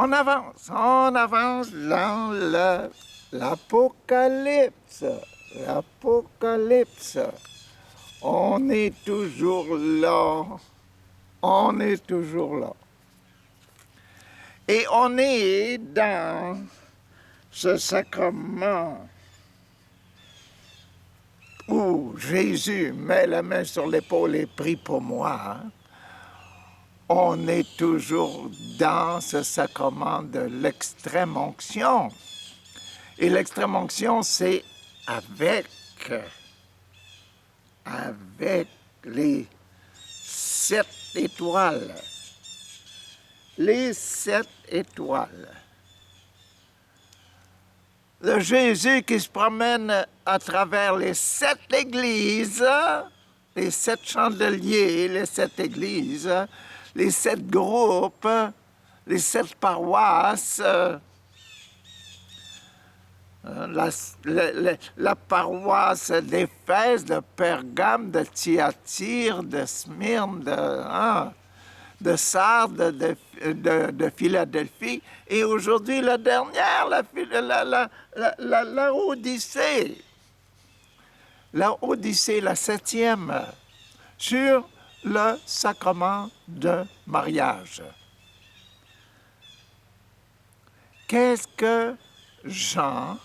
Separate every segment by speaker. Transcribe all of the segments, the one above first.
Speaker 1: On avance dans l'Apocalypse. L'Apocalypse. On est toujours là. On est toujours là. Et on est dans ce sacrement où Jésus met la main sur l'épaule et prie pour moi. On est toujours dans ce sacrement de l'extrême-onction. Et l'extrême-onction, c'est avec les 7 étoiles. Les 7 étoiles. Le Jésus qui se promène à travers les 7 églises, les 7 chandeliers, les 7 églises, les 7 groupes, les 7 paroisses, la paroisse d'Éphèse, de Pergame, de Thyatire, de Smyrne, de Sardes, de Philadelphie, et aujourd'hui la dernière, la Odyssée. La Odyssée, la 7e, sur le sacrement de mariage. Qu'est-ce que Jean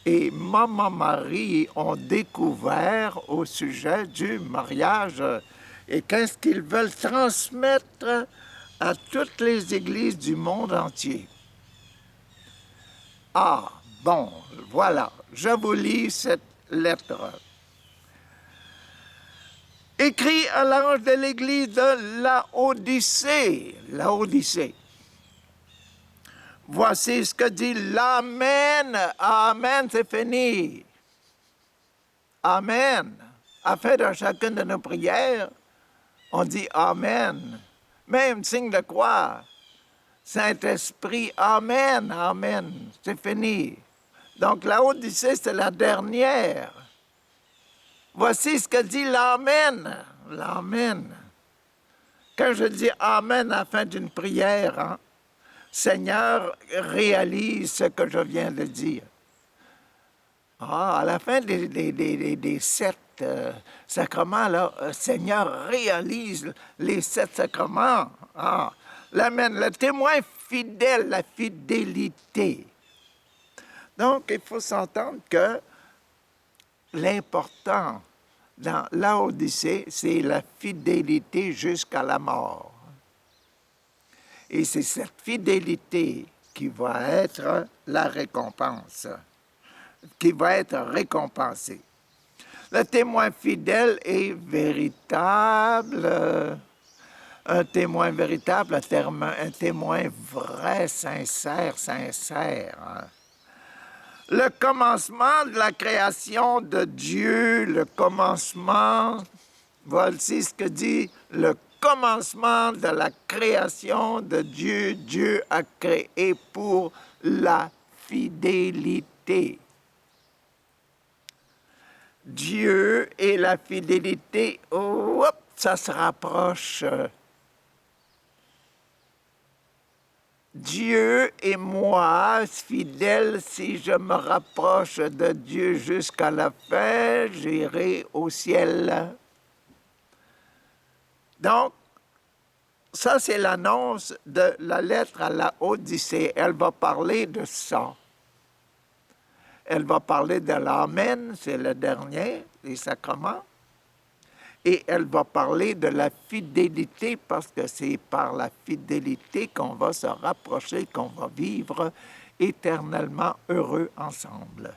Speaker 1: et Maman Marie ont découvert au sujet du mariage et qu'est-ce qu'ils veulent transmettre à toutes les églises du monde entier? Ah, bon, voilà, je vous lis cette lettre. Écrit à l'ange de l'église de Laodicée. Laodicée. Voici ce que dit l'Amen. Amen, c'est fini. Amen. À fait de chacune de nos prières, on dit Amen. Même signe de croix. Saint-Esprit, Amen, Amen. C'est fini. Donc la Odyssée, c'est la dernière. Voici ce que dit l'Amen. L'Amen. Quand je dis Amen à la fin d'une prière, Seigneur, réalise ce que je viens de dire. À la fin des 7 sacrements, là, Seigneur, réalise les 7 sacrements. L'Amen, le témoin fidèle, la fidélité. Donc, il faut s'entendre que l'important dans l'Odyssée, c'est la fidélité jusqu'à la mort. Et c'est cette fidélité qui va être la récompense, qui va être récompensée. Le témoin fidèle est véritable, un témoin véritable, un témoin vrai, sincère. Le commencement de la création de Dieu, le commencement, voici ce que dit le commencement de la création de Dieu. Dieu a créé pour la fidélité. Dieu et la fidélité, ça se rapproche. Dieu et moi, fidèles, si je me rapproche de Dieu jusqu'à la fin, j'irai au ciel. Donc, ça, c'est l'annonce de la lettre à la Odyssée. Elle va parler de ça. Elle va parler de l'Amen, c'est le dernier, les sacrements. Et elle va parler de la fidélité, parce que c'est par la fidélité qu'on va se rapprocher, qu'on va vivre éternellement heureux ensemble.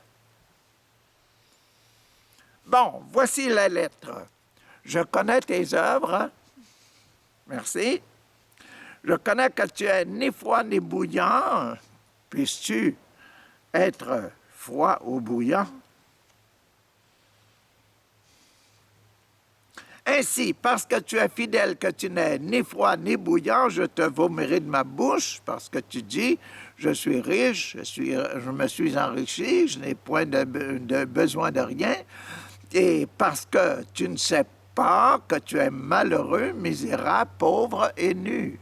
Speaker 1: Bon, voici la lettre. Je connais tes œuvres. Merci. Je connais que tu es ni froid ni bouillant. Puisses-tu être froid ou bouillant? Ainsi, parce que tu es fidèle, que tu n'es ni froid ni bouillant, je te vomirai de ma bouche, parce que tu dis, je suis riche, je me suis enrichi, je n'ai point de besoin de rien, et parce que tu ne sais pas que tu es malheureux, misérable, pauvre et nu.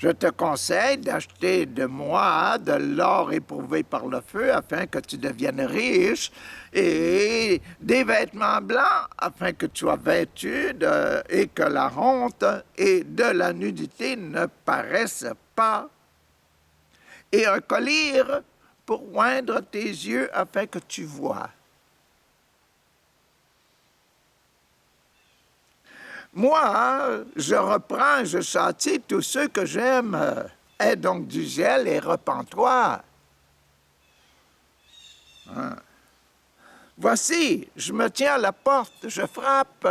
Speaker 1: Je te conseille d'acheter de moi de l'or éprouvé par le feu afin que tu deviennes riche et des vêtements blancs afin que tu sois vêtu et que la honte et de la nudité ne paraissent pas. Et un collier pour oindre tes yeux afin que tu vois. Moi, je reprends, je châtie tous ceux que j'aime. Aie donc du zèle et repens-toi. Hein? Voici, je me tiens à la porte, je frappe.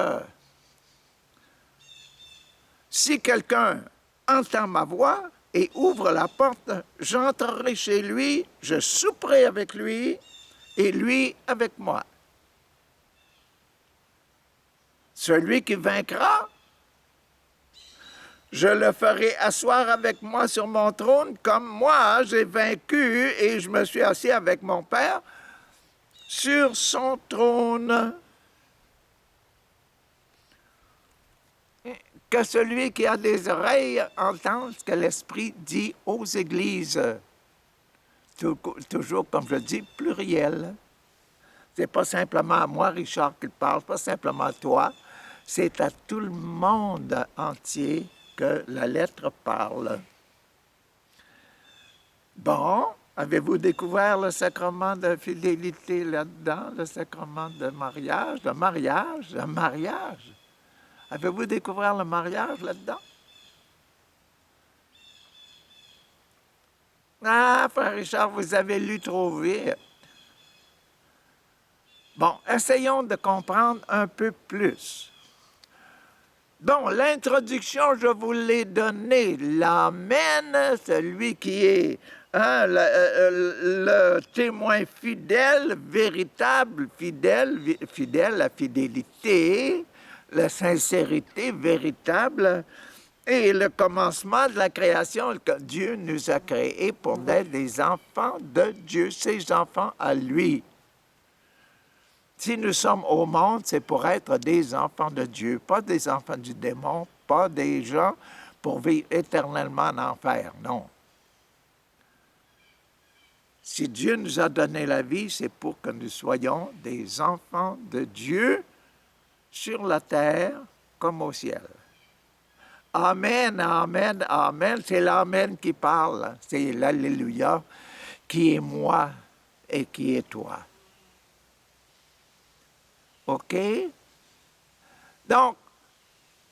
Speaker 1: Si quelqu'un entend ma voix et ouvre la porte, j'entrerai chez lui, je souperai avec lui et lui avec moi. Celui qui vaincra, je le ferai asseoir avec moi sur mon trône, comme moi j'ai vaincu et je me suis assis avec mon Père sur son trône. Que celui qui a des oreilles entende ce que l'Esprit dit aux églises. Toujours, comme je dis, pluriel. C'est pas simplement à moi, Richard, qu'il parle, pas simplement à toi. C'est à tout le monde entier que la lettre parle. Bon, avez-vous découvert le sacrement de fidélité là-dedans, le sacrement de mariage, le mariage, le mariage? Avez-vous découvert le mariage là-dedans? Ah, frère Richard, vous avez lu trop vite. Bon, essayons de comprendre un peu plus. Bon, l'introduction, je vous l'ai donnée. L'Amen, celui qui est le témoin fidèle, véritable, fidèle, la fidélité, la sincérité véritable, et le commencement de la création que Dieu nous a créés pour être des enfants de Dieu, ses enfants à lui. Si nous sommes au monde, c'est pour être des enfants de Dieu, pas des enfants du démon, pas des gens pour vivre éternellement en enfer, non. Si Dieu nous a donné la vie, c'est pour que nous soyons des enfants de Dieu sur la terre comme au ciel. Amen, amen, amen. C'est l'amen qui parle. C'est l'alléluia qui est moi et qui est toi. OK? Donc,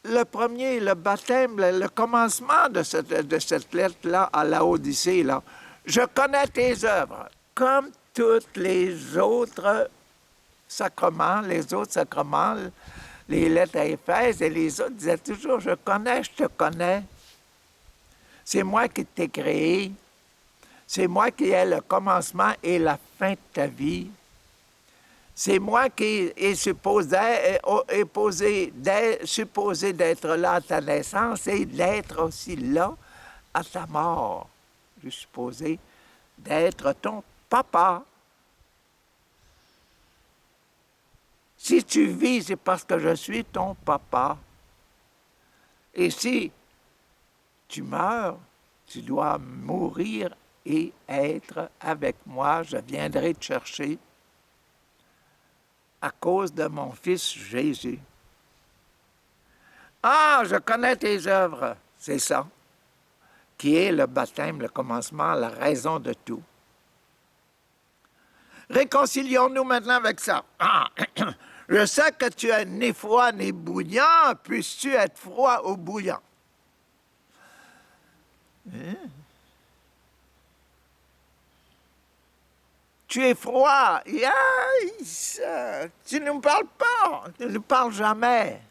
Speaker 1: le premier, le baptême, le commencement de cette lettre-là à Laodicée, là, je connais tes œuvres, comme tous les autres sacrements, les lettres à Éphèse et les autres disaient toujours, je te connais. C'est moi qui t'ai créé. C'est moi qui ai le commencement et la fin de ta vie. C'est moi qui est supposé d'être là à ta naissance et d'être aussi là à ta mort. Je suis supposé d'être ton papa. Si tu vis, c'est parce que je suis ton papa. Et si tu meurs, tu dois mourir et être avec moi. Je viendrai te chercher à cause de mon Fils Jésus. Ah, je connais tes œuvres, c'est ça, qui est le baptême, le commencement, la raison de tout. Réconcilions-nous maintenant avec ça. Ah, je sais que tu es ni froid ni bouillant, puisses-tu être froid ou bouillant? Hein? Tu es froid. Yes! Tu ne me parles pas. Tu ne nous parles jamais.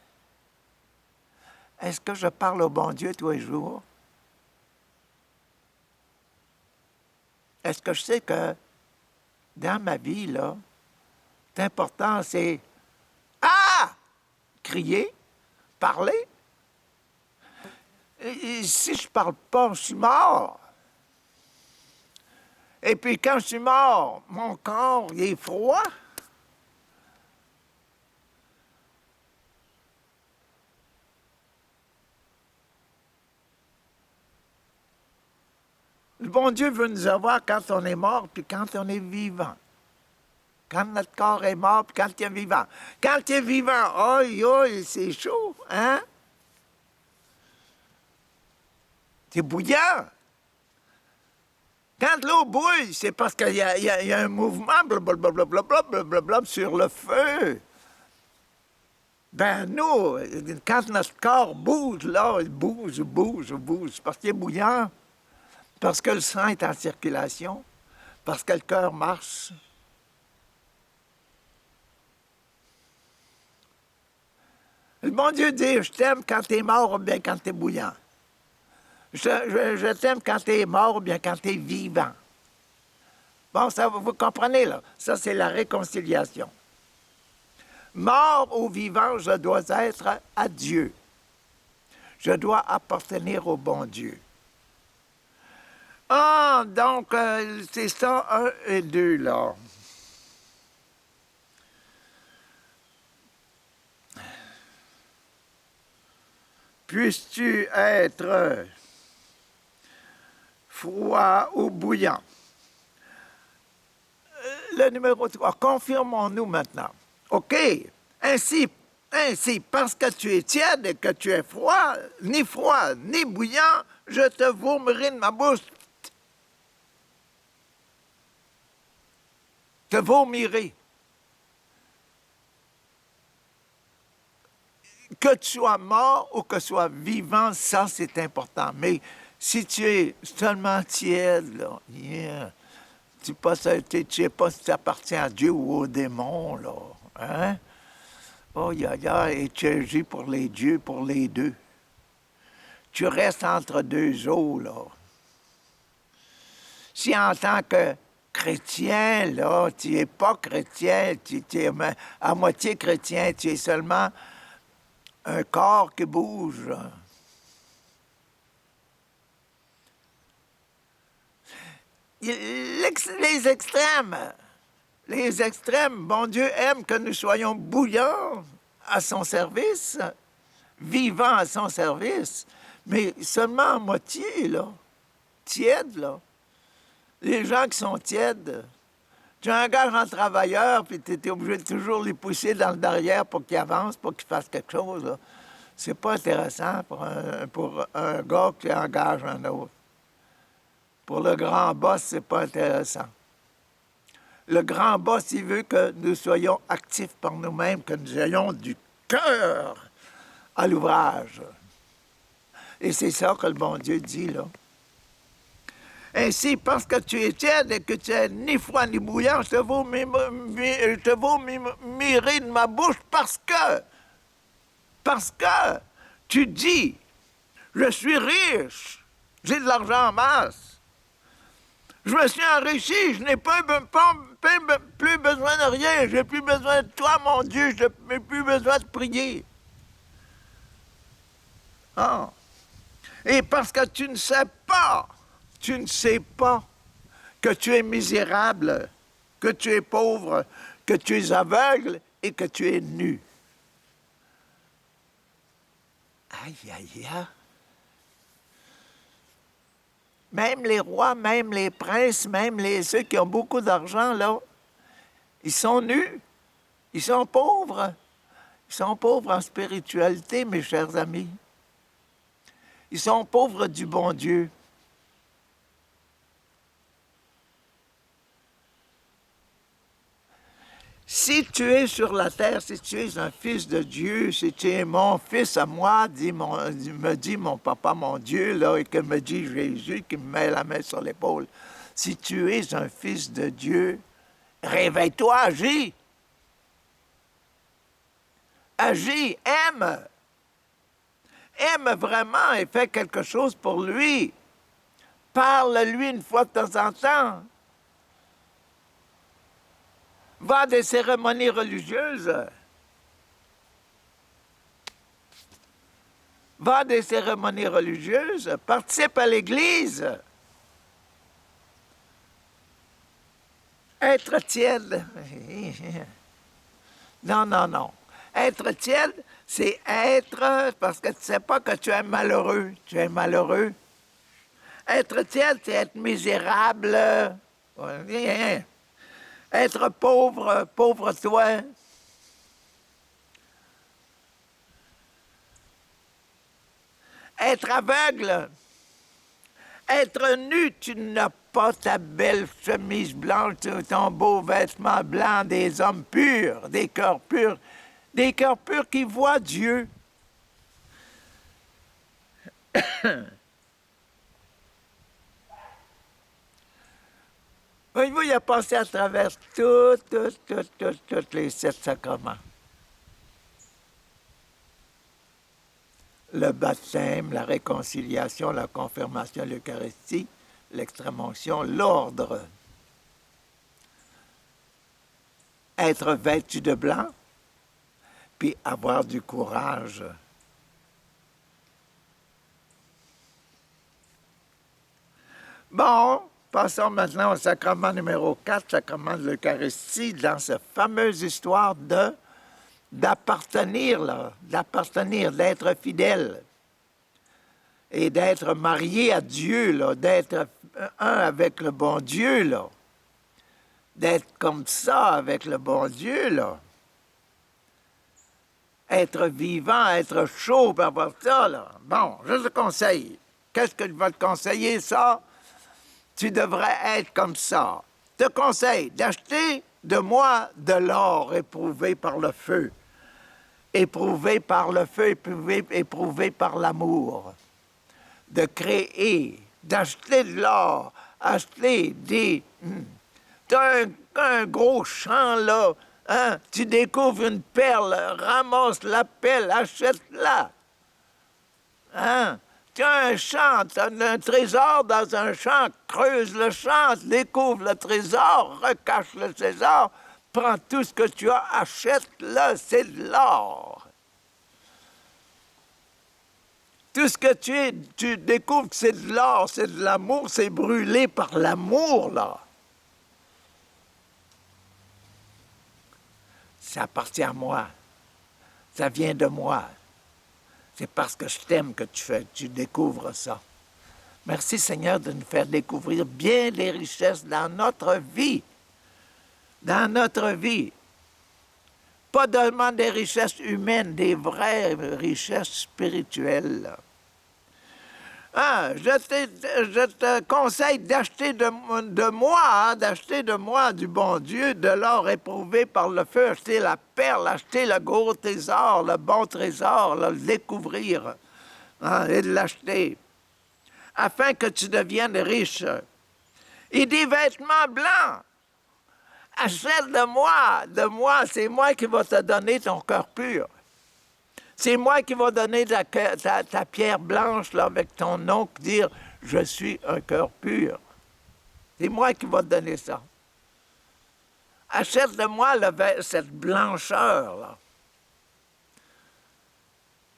Speaker 1: Est-ce que je parle au bon Dieu tous les jours? Est-ce que je sais que dans ma vie, là, l'important, c'est crier, parler. Et si je ne parle pas, je suis mort. Et puis quand je suis mort, mon corps, il est froid. Le bon Dieu veut nous avoir quand on est mort, puis quand on est vivant. Quand notre corps est mort, puis quand il est vivant. Quand il est vivant, aïe, aïe, c'est chaud, hein? C'est bouillant. Quand l'eau bouille, c'est parce qu'il y a un mouvement blablabla sur le feu. Ben nous, quand notre corps bouge, là, il bouge, parce qu'il est bouillant, parce que le sang est en circulation, parce que le cœur marche. Le bon Dieu dit, je t'aime quand tu es mort ou bien quand tu es bouillant. Je t'aime quand tu es mort ou bien quand tu es vivant. Bon, ça, vous comprenez, là? Ça, c'est la réconciliation. Mort ou vivant, je dois être à Dieu. Je dois appartenir au bon Dieu. Ah, donc, c'est ça, 1 et 2, là. Puisses-tu être froid ou bouillant? Le numéro 3, confirmons-nous maintenant. OK, ainsi, parce que tu es tiède et que tu es froid ni bouillant, je te vomirai de ma bouche. Te vomirai. Que tu sois mort ou que tu sois vivant, ça c'est important. Mais si tu es seulement tiède, là, yeah, tu ne sais pas si tu appartiens à Dieu ou au démon, là. Hein? Oh, et tu agis pour les dieux, pour les deux. Tu restes entre deux eaux, là. Si en tant que chrétien, là, tu n'es pas chrétien, tu es à moitié chrétien, tu es seulement un corps qui bouge. Les extrêmes, bon Dieu aime que nous soyons bouillants à son service, vivants à son service, mais seulement à moitié, là, tièdes, là. Les gens qui sont tièdes, tu engages un travailleur, puis tu es obligé de toujours les pousser dans le derrière pour qu'ils avancent, pour qu'ils fassent quelque chose, là. C'est pas intéressant pour un gars qui engage un autre. Pour le grand boss, c'est pas intéressant. Le grand boss, il veut que nous soyons actifs par nous-mêmes, que nous ayons du cœur à l'ouvrage. Et c'est ça que le bon Dieu dit, là. Ainsi, parce que tu es tiède et que tu es ni froid ni bouillant, je te vomirai de ma bouche parce que tu dis, je suis riche, j'ai de l'argent en masse, je me suis enrichi, je n'ai plus besoin de rien, j'ai plus besoin de toi, mon Dieu, je n'ai plus besoin de prier. Ah. Et parce que tu ne sais pas que tu es misérable, que tu es pauvre, que tu es aveugle et que tu es nu. Aïe, aïe, aïe. Même les rois, même les princes, même ceux qui ont beaucoup d'argent, là, ils sont nus, ils sont pauvres. Ils sont pauvres en spiritualité, mes chers amis. Ils sont pauvres du bon Dieu. Si tu es sur la terre, si tu es un fils de Dieu, si tu es mon fils à moi, me dit mon papa, mon Dieu, là, et que me dit Jésus, qui me met la main sur l'épaule. Si tu es un fils de Dieu, réveille-toi, agis. Agis, aime. Aime vraiment et fais quelque chose pour lui. Parle-lui une fois de temps en temps. Va à des cérémonies religieuses. Va à des cérémonies religieuses. Participe à l'église. Être tiède. Non. Être tiède, c'est être parce que tu ne sais pas que tu es malheureux. Tu es malheureux. Être tiède, c'est être misérable. Être pauvre, pauvre toi. Être aveugle. Être nu, tu n'as pas ta belle chemise blanche, ton beau vêtement blanc des hommes purs, des cœurs purs qui voient Dieu. Voyez-vous, il a passé à travers tous les 7 sacrements. Le baptême, la réconciliation, la confirmation, l'Eucharistie, l'extrême-onction, l'ordre. Être vêtu de blanc, puis avoir du courage. Bon, passons maintenant au sacrement numéro 4, sacrement de l'Eucharistie, dans cette fameuse histoire d'appartenir, d'être fidèle et d'être marié à Dieu, là, d'être un avec le bon Dieu, là, d'être comme ça avec le bon Dieu, là. Être vivant, être chaud, pour avoir ça, là. Bon, je te conseille. Qu'est-ce que je vais te conseiller, ça? Tu devrais être comme ça. Je te conseille d'acheter de moi de l'or éprouvé par le feu. Éprouvé par le feu, éprouvé par l'amour. De créer, d'acheter de l'or, acheter des... Tu as un gros champ, là, hein? Tu découvres une perle, ramasse la pelle, achète-la. Hein? Tu as un champ, tu as un trésor dans un champ, creuse le champ, découvre le trésor, recache le trésor, prends tout ce que tu as, achète-le, c'est de l'or. Tout ce que tu découvres que c'est de l'or, c'est de l'amour, c'est brûlé par l'amour, là. Ça appartient à moi. Ça vient de moi. C'est parce que je t'aime que tu découvres ça. Merci Seigneur de nous faire découvrir bien les richesses dans notre vie. Dans notre vie. Pas seulement des richesses humaines, des vraies richesses spirituelles. Ah, je te conseille d'acheter de moi du bon Dieu, de l'or éprouvé par le feu, acheter la perle, acheter le gros trésor, le bon trésor, le découvrir, hein, et de l'acheter, afin que tu deviennes riche. Et des vêtements blancs. Achète de moi, c'est moi qui va te donner ton cœur pur. C'est moi qui vais donner ta pierre blanche là, avec ton nom, dire « Je suis un cœur pur ». C'est moi qui vais te donner ça. Achète de moi cette blancheur, là.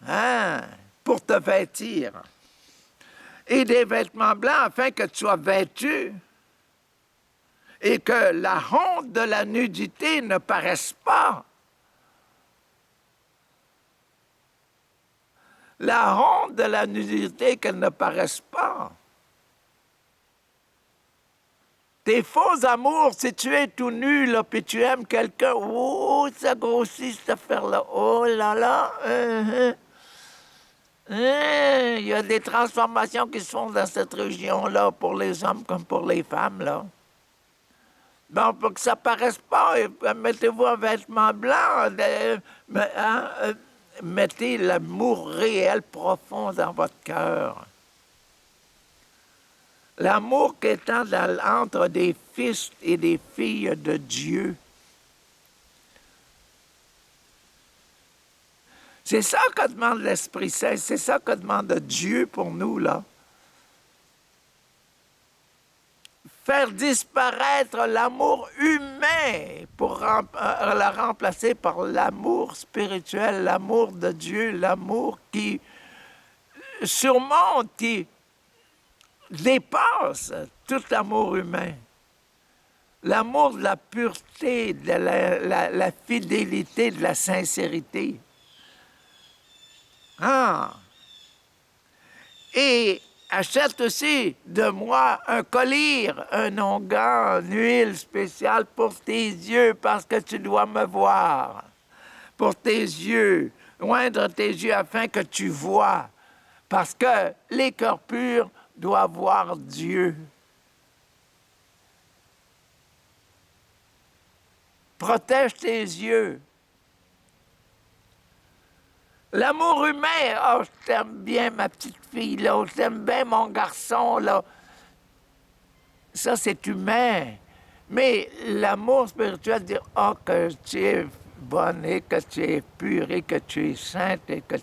Speaker 1: Hein? Pour te vêtir. Et des vêtements blancs afin que tu sois vêtu et que la honte de la nudité ne paraisse pas. La honte de la nudité qu'elle ne paraisse pas. Tes faux amours, si tu es tout nu, là, puis tu aimes quelqu'un, oh, ça grossit cette affaire-là, oh là là, il y a des transformations qui se font dans cette région-là, pour les hommes comme pour les femmes, là. Bon, pour que ça ne paraisse pas, mettez-vous un vêtement blanc, mettez l'amour réel profond dans votre cœur. L'amour qui est entre des fils et des filles de Dieu. C'est ça que demande l'Esprit Saint, c'est ça que demande Dieu pour nous, là. Faire disparaître l'amour humain pour la remplacer par l'amour spirituel, l'amour de Dieu, l'amour qui surmonte, qui dépasse tout l'amour humain. L'amour de la pureté, de la fidélité, de la sincérité. Ah! Et achète aussi de moi un collier, un onguent, une huile spéciale pour tes yeux, parce que tu dois me voir. Pour tes yeux, oindre tes yeux afin que tu vois. Parce que les cœurs purs doivent voir Dieu. Protège tes yeux. L'amour humain, oh, je t'aime bien, ma petite fille, là, je t'aime bien, mon garçon, là. Ça, c'est humain. Mais l'amour spirituel, dire, oh, que tu es bonne et que tu es pure et que tu es sainte et que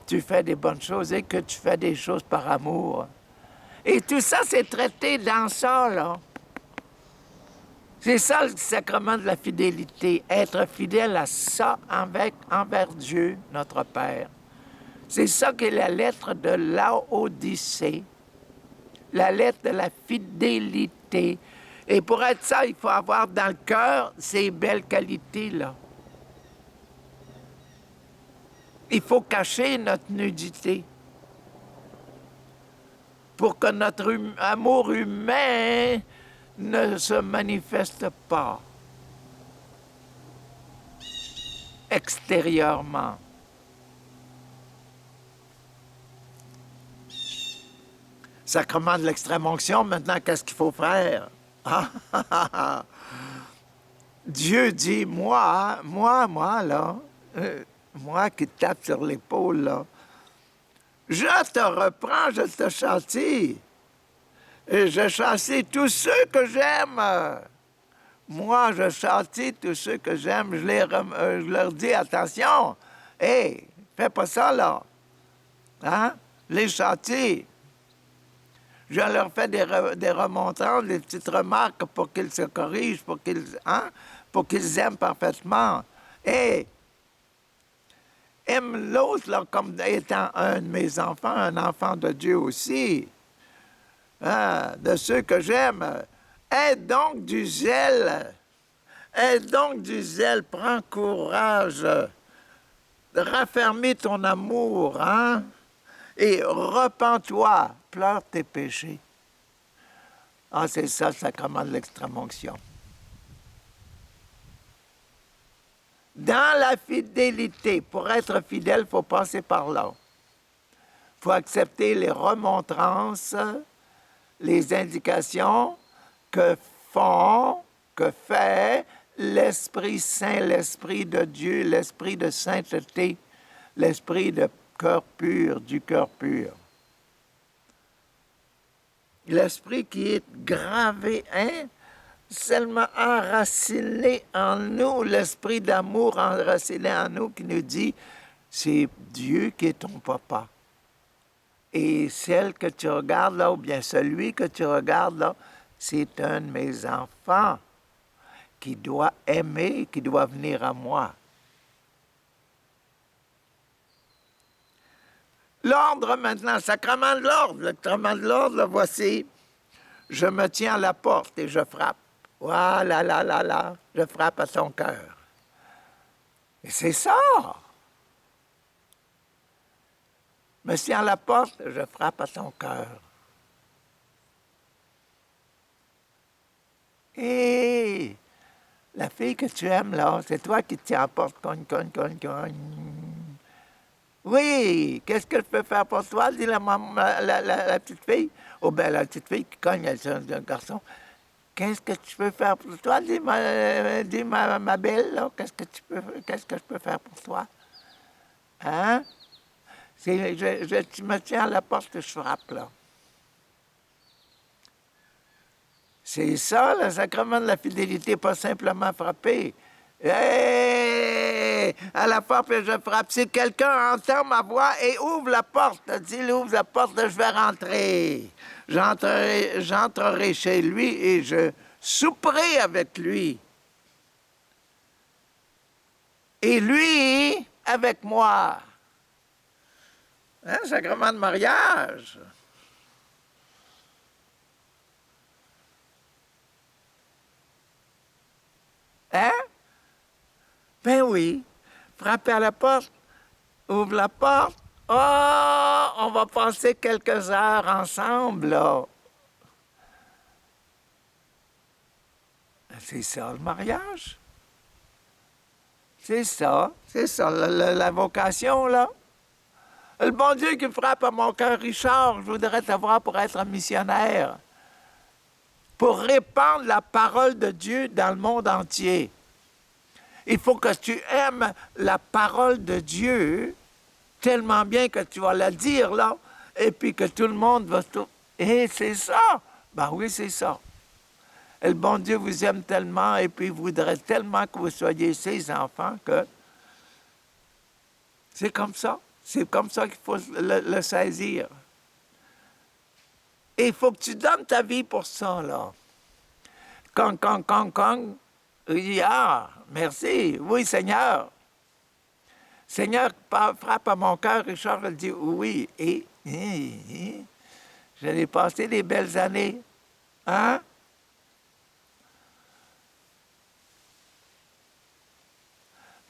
Speaker 1: tu fais des bonnes choses et que tu fais des choses par amour. Et tout ça, c'est traité dans ça, là. C'est ça le sacrement de la fidélité, être fidèle à ça envers Dieu, notre Père. C'est ça qu'est la lettre de Laodicée, la lettre de la fidélité. Et pour être ça, il faut avoir dans le cœur ces belles qualités-là. Il faut cacher notre nudité pour que notre amour humain ne se manifeste pas extérieurement. Sacrement de l'extrême-onction, maintenant, qu'est-ce qu'il faut faire? Dieu dit, moi, là, moi qui te tape sur l'épaule, là, je te reprends, je te châtie. Et je châtie tous ceux que j'aime. Moi, je châtie tous ceux que j'aime. Je leur dis, attention, hé, fais pas ça, là. Hein? Je les châtie. Je leur fais des remontrances, des petites remarques pour qu'ils se corrigent, pour qu'ils aiment parfaitement. Et aime l'autre là, comme étant un de mes enfants, un enfant de Dieu aussi, hein, de ceux que j'aime. Aie donc du zèle. Aie donc du zèle. Prends courage. Raffermis ton amour, hein? Et repens-toi. Pleure tes péchés. Ah, c'est ça le sacrement de l'extrême-onction. Dans la fidélité, pour être fidèle, il faut passer par là. Il faut accepter les remontrances, les indications que fait l'Esprit Saint, l'Esprit de Dieu, l'Esprit de sainteté, l'Esprit de cœur pur, du cœur pur. L'Esprit qui est gravé, hein? Seulement enraciné en nous, l'Esprit d'amour enraciné en nous qui nous dit, c'est Dieu qui est ton papa. Et celle que tu regardes là, ou bien celui que tu regardes là, c'est un de mes enfants qui doit aimer, qui doit venir à moi. L'ordre maintenant, sacrement de l'ordre. Le sacrement de l'ordre, là, voici. Je me tiens à la porte et je frappe. Voilà, là, je frappe à son cœur. Et c'est ça. Je me tiens à la porte, je frappe à son cœur. Et la fille que tu aimes, là, c'est toi qui te tiens à la porte, cogne. Oui, qu'est-ce que je peux faire pour toi, dit la petite fille. Oh ben, la petite fille qui cogne, elle, c'est un garçon. Qu'est-ce que tu peux faire pour toi, dit ma belle, là, qu'est-ce que je peux faire pour toi? Hein? Tu me tiens à la porte, je frappe, là. C'est ça, le sacrement de la fidélité, pas simplement frapper. Hey! À la porte, je frappe. Si quelqu'un entend ma voix et ouvre la porte, s'il ouvre la porte, je vais rentrer. J'entrerai chez lui et je souperai avec lui. Et lui, avec moi. Hein, sacrement de mariage. Hein? Ben oui. Frapper à la porte, ouvre la porte, Oh, on va passer quelques heures ensemble, là. C'est ça, le mariage. C'est ça, la vocation, là. Le bon Dieu qui frappe à mon cœur, Richard, je voudrais t'avoir pour être un missionnaire, pour répandre la parole de Dieu dans le monde entier. Il faut que tu aimes la parole de Dieu tellement bien que tu vas la dire, là, et puis que tout le monde va... Et c'est ça! Ben oui, c'est ça. Et le bon Dieu vous aime tellement, et puis il voudrait tellement que vous soyez ses enfants que c'est comme ça. C'est comme ça qu'il faut le saisir. Et il faut que tu donnes ta vie pour ça, là. Kong. Ah, merci. Oui, Seigneur. Seigneur, frappe à mon cœur. Richard dit oui. Et j'allais passer des belles années. Hein?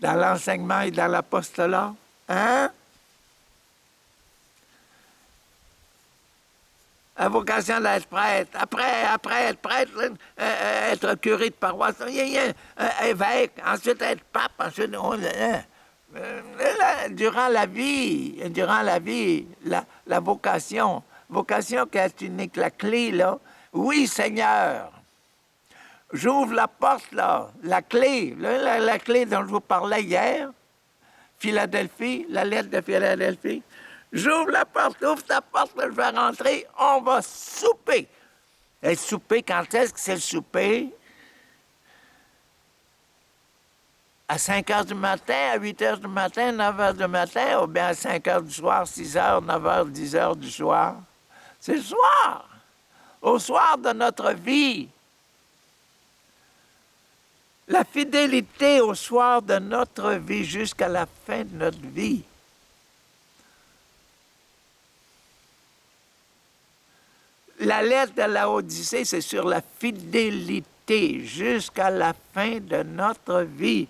Speaker 1: Dans l'enseignement et dans l'apostolat. Hein? La vocation d'être prêtre. Après être prêtre, être curé de paroisse, évêque, ensuite être pape, ensuite... durant la vie, la vocation qui est unique, la clé, là. Oui, Seigneur, j'ouvre la porte, là, la clé, la clé dont je vous parlais hier, Philadelphie, la lettre de Philadelphie. J'ouvre la porte, ouvre ta porte, je vais rentrer, on va souper. Et souper, quand est-ce que c'est le souper? À 5 heures du matin, à 8 heures du matin, 9 heures du matin, ou bien à 5 heures du soir, 6 heures, 9 heures, 10 heures du soir. C'est le soir, au soir de notre vie. La fidélité au soir de notre vie jusqu'à la fin de notre vie. La lettre de la Odyssée, c'est sur la fidélité jusqu'à la fin de notre vie.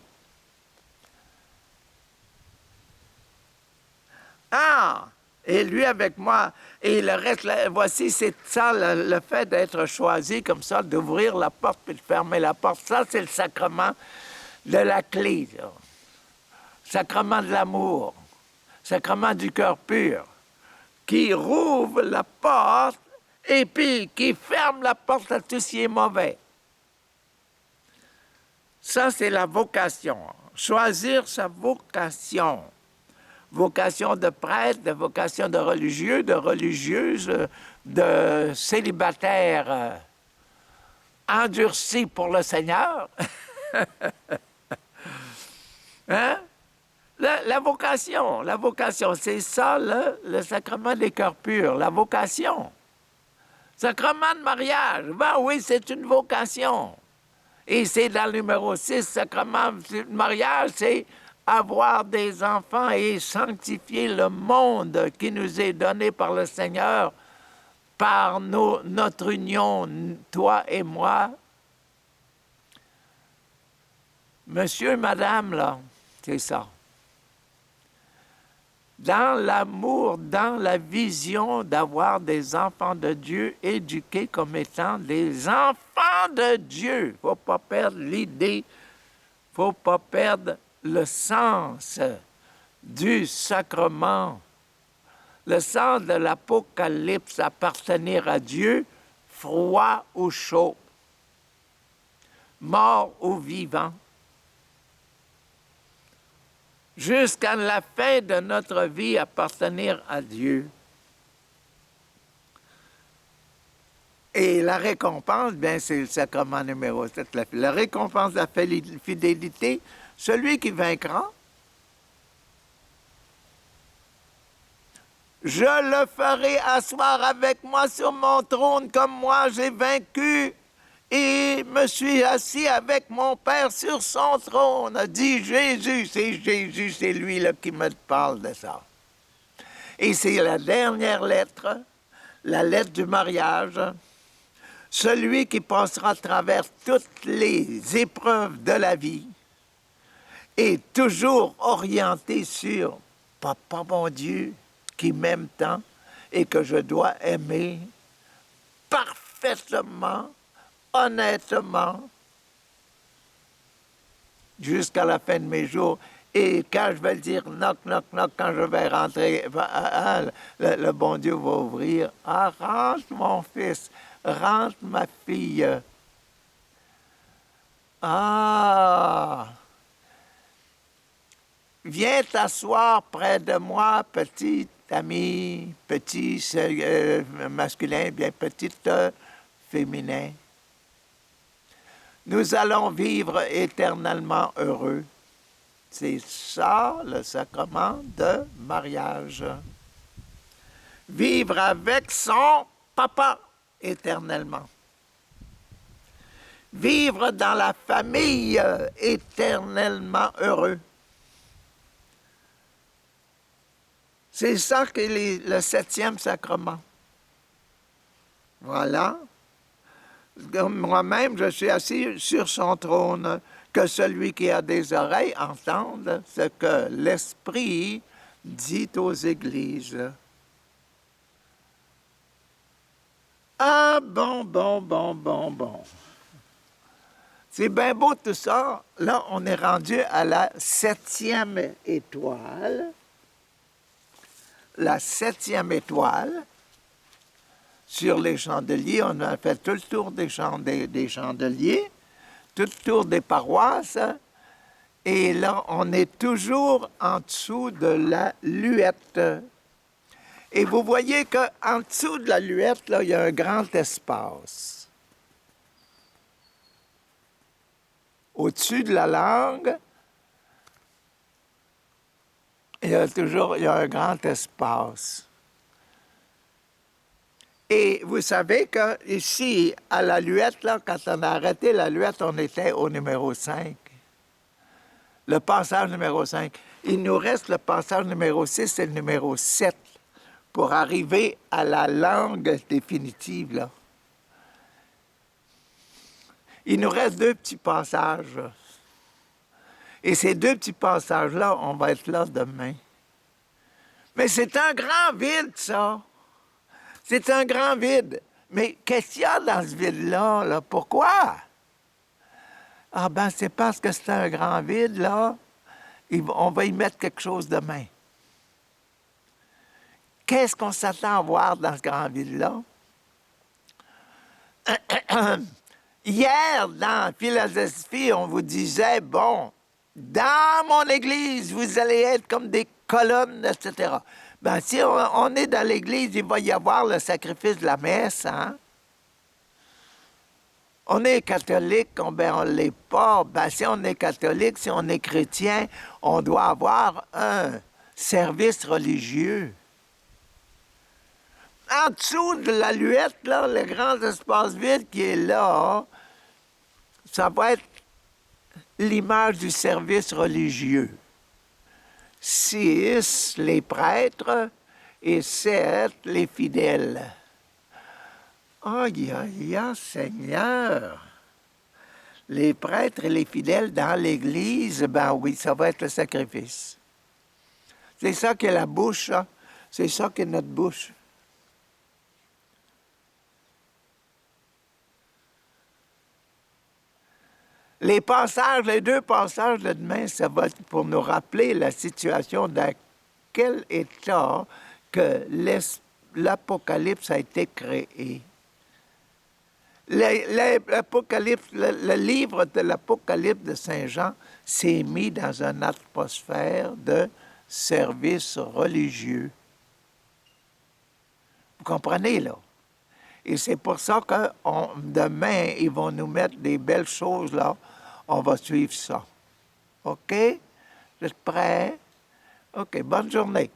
Speaker 1: Ah! Et lui avec moi. Et le reste, voici, c'est ça, le fait d'être choisi comme ça, d'ouvrir la porte puis de fermer la porte. Ça, c'est le sacrement de la clé. Là. Sacrement de l'amour. Sacrement du cœur pur. Qui rouvre la porte et puis qui ferme la porte à tout ce qui est mauvais. Ça, c'est la vocation. Choisir sa vocation. Vocation de prêtre, de vocation de religieux, de religieuse, de célibataire endurci pour le Seigneur. Hein? La vocation, c'est ça, le sacrement des cœurs purs, la vocation. Sacrement de mariage, ben oui, c'est une vocation. Et c'est dans le numéro 6, sacrement de mariage, c'est avoir des enfants et sanctifier le monde qui nous est donné par le Seigneur, par notre union, toi et moi. Monsieur, madame, là, c'est ça. Dans l'amour, dans la vision d'avoir des enfants de Dieu éduqués comme étant des enfants de Dieu. Il ne faut pas perdre l'idée, il ne faut pas perdre le sens du sacrement, le sens de l'Apocalypse, appartenir à Dieu, froid ou chaud, mort ou vivant. Jusqu'à la fin de notre vie, appartenir à Dieu. Et la récompense, bien, c'est le sacrement numéro 7. La récompense de la fidélité, celui qui vaincra, je le ferai asseoir avec moi sur mon trône comme moi j'ai vaincu et me suis assis avec mon Père sur son trône, dit Jésus. C'est Jésus, c'est lui là, qui me parle de ça. Et c'est la dernière lettre, la lettre du mariage. Celui qui passera à travers toutes les épreuves de la vie est toujours orienté sur Papa, mon Dieu, qui m'aime tant et que je dois aimer parfaitement, honnêtement, jusqu'à la fin de mes jours. Et quand je vais dire knock, knock, knock, quand je vais rentrer, le bon Dieu va ouvrir. Ah, rentre mon fils, rentre ma fille. Ah, viens t'asseoir près de moi, petit ami, petit masculin, bien petite féminin. Nous allons vivre éternellement heureux. C'est ça le sacrement de mariage. Vivre avec son papa éternellement. Vivre dans la famille éternellement heureux. C'est ça que le 7e sacrement. Voilà. Moi-même, je suis assis sur son trône. Que celui qui a des oreilles entende ce que l'Esprit dit aux églises. Ah, bon. C'est bien beau tout ça. Là, on est rendu à la 7e étoile. La 7e étoile. Sur les chandeliers, on a fait tout le tour des chandeliers, tout le tour des paroisses. Et là, on est toujours en dessous de la luette. Et vous voyez qu'en dessous de la luette, là, il y a un grand espace. Au-dessus de la langue, il y a un grand espace. Et vous savez qu'ici, à la luette, là, quand on a arrêté la luette, on était au numéro 5. Le passage numéro 5. Il nous reste le passage numéro 6 et le numéro 7 pour arriver à la langue définitive, là. Il nous reste 2 petits passages. Et ces 2 petits passages-là, on va être là demain. Mais c'est un grand vide, ça. C'est un grand vide. Mais qu'est-ce qu'il y a dans ce vide-là? Là? Pourquoi? Ah ben, c'est parce que c'est un grand vide, là. On va y mettre quelque chose demain. Qu'est-ce qu'on s'attend à voir dans ce grand vide-là? Hier, dans Philosophie, on vous disait, bon, dans mon église, vous allez être comme des colonnes, etc. Ben, si on est dans l'église, il va y avoir le sacrifice de la messe, hein? On est catholique, on ne l'est pas. Ben, si on est catholique, si on est chrétien, on doit avoir un service religieux. En dessous de la luette, là, le grand espace vide qui est là, ça va être l'image du service religieux. 6, les prêtres, et 7, les fidèles. Aïe, aïe, aïe, Seigneur! Les prêtres et les fidèles dans l'Église, ben oui, ça va être le sacrifice. C'est ça qu'est la bouche, hein? C'est ça qu'est notre bouche. Les passages, les 2 passages de demain, ça va être pour nous rappeler la situation dans quel état que l'Apocalypse a été créé. L'Apocalypse, le livre de l'Apocalypse de Saint Jean s'est mis dans une atmosphère de service religieux. Vous comprenez, là? Et c'est pour ça que demain, ils vont nous mettre des belles choses, là. On va suivre ça. OK? Vous êtes prêts? OK, bonne journée.